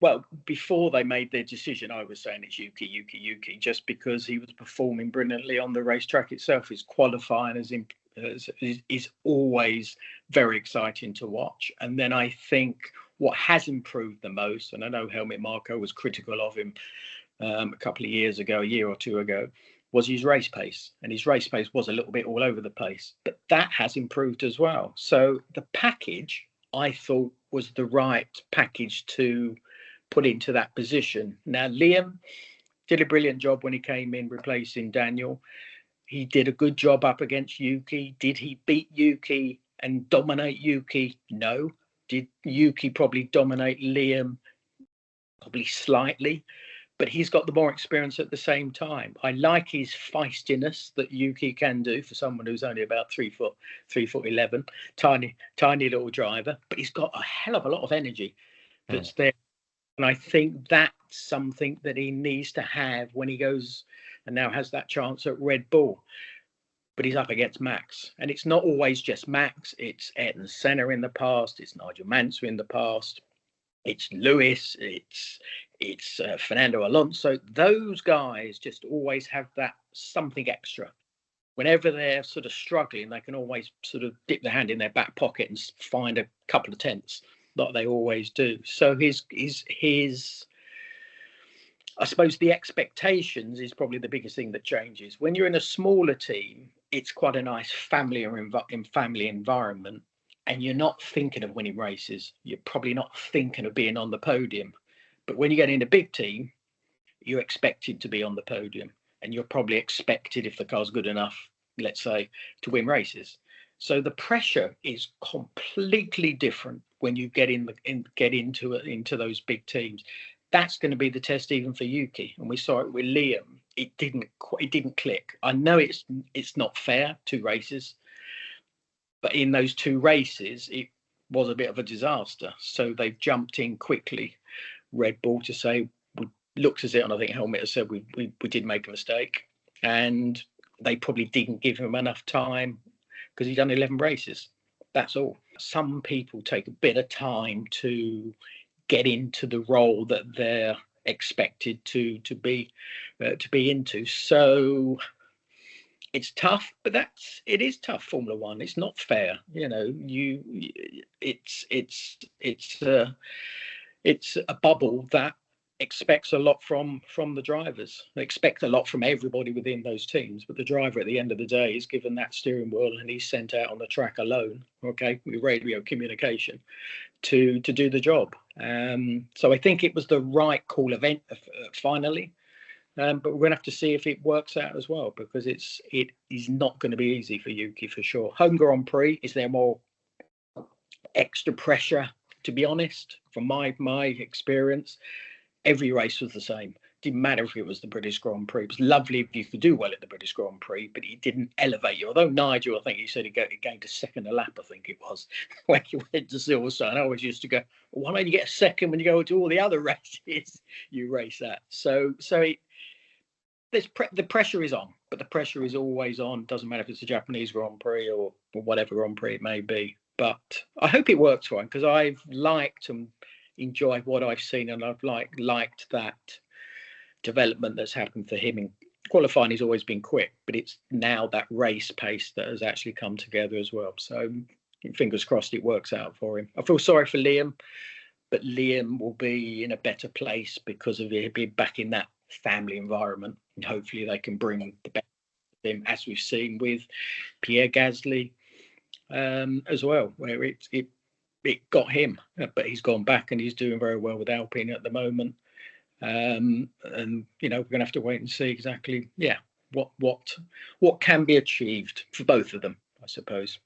Well, before they made their decision, I was saying it's Yuki, just because he was performing brilliantly on the racetrack itself. His qualifying is always very exciting to watch. And then I think what has improved the most, and I know Helmut Marko was critical of him a couple of years ago, a year or two ago, was his race pace. And his race pace was a little bit all over the place. But that has improved as well. So the package, I thought, was the right package to put into that position. Now, Liam did a brilliant job when he came in replacing Daniel. He did a good job up against Yuki. Did he beat Yuki and dominate Yuki? No. Did Yuki probably dominate Liam? Probably slightly, but he's got the more experience at the same time. I like his feistiness that Yuki can do for someone who's only about 3'11", tiny little driver, but he's got a hell of a lot of energy that's there. And I think that's something that he needs to have when he goes and now has that chance at Red Bull. But he's up against Max. And it's not always just Max. It's Ayrton Senna in the past. It's Nigel Mansell in the past. It's Lewis. It's Fernando Alonso. Those guys just always have that something extra. Whenever they're sort of struggling, they can always sort of dip their hand in their back pocket and find a couple of tenths. Like they always do. So his I suppose the expectations is probably the biggest thing that changes. When you're in a smaller team, it's quite a nice family environment, and you're not thinking of winning races. You're probably not thinking of being on the podium. But when you get in a big team, you're expected to be on the podium, and you're probably expected, if the car's good enough, let's say, to win races. So the pressure is completely different when you get into those big teams. That's going to be the test even for Yuki, and we saw it with Liam. It didn't click. I know it's not fair, 2 races, but in those 2 races, it was a bit of a disaster. So they've jumped in quickly, Red Bull, to say, we looked at it, and I think Helmut has said we did make a mistake, and they probably didn't give him enough time because he'd done 11 races. That's all. Some people take a bit of time to get into the role that they're expected to be into. So it's tough, but it is tough. Formula One. It's not fair. You know, it's a bubble that expects a lot from the drivers. They expect a lot from everybody within those teams, but the driver at the end of the day is given that steering wheel and he's sent out on the track alone, okay, with radio communication to do the job. So I think it was the right call event finally, but we're going to have to see if it works out as well, because it is not going to be easy for Yuki for sure. Home Grand Prix, is there more extra pressure? To be honest, from my experience, every race was the same. Didn't matter if it was the British Grand Prix. It was lovely if you could do well at the British Grand Prix, but it didn't elevate you. Although Nigel, I think he said he gained a second a lap, I think it was, when he went to Silverstone. I always used to go, well, why don't you get a second when you go to all the other races you race at? So the pressure is on, but the pressure is always on. Doesn't matter if it's a Japanese Grand Prix or whatever Grand Prix it may be. But I hope it works for him, because I've liked and enjoyed what I've seen, and I've liked that development that's happened for him. In qualifying, he's always been quick, but it's now that race pace that has actually come together as well. So fingers crossed it works out for him. I feel sorry for Liam, but Liam will be in a better place because of it being back in that family environment, and hopefully they can bring the best of him, as we've seen with Pierre Gasly as well, where it got him, but he's gone back and he's doing very well with Alpine at the moment. And you know, we're going to have to wait and see exactly, what can be achieved for both of them, I suppose.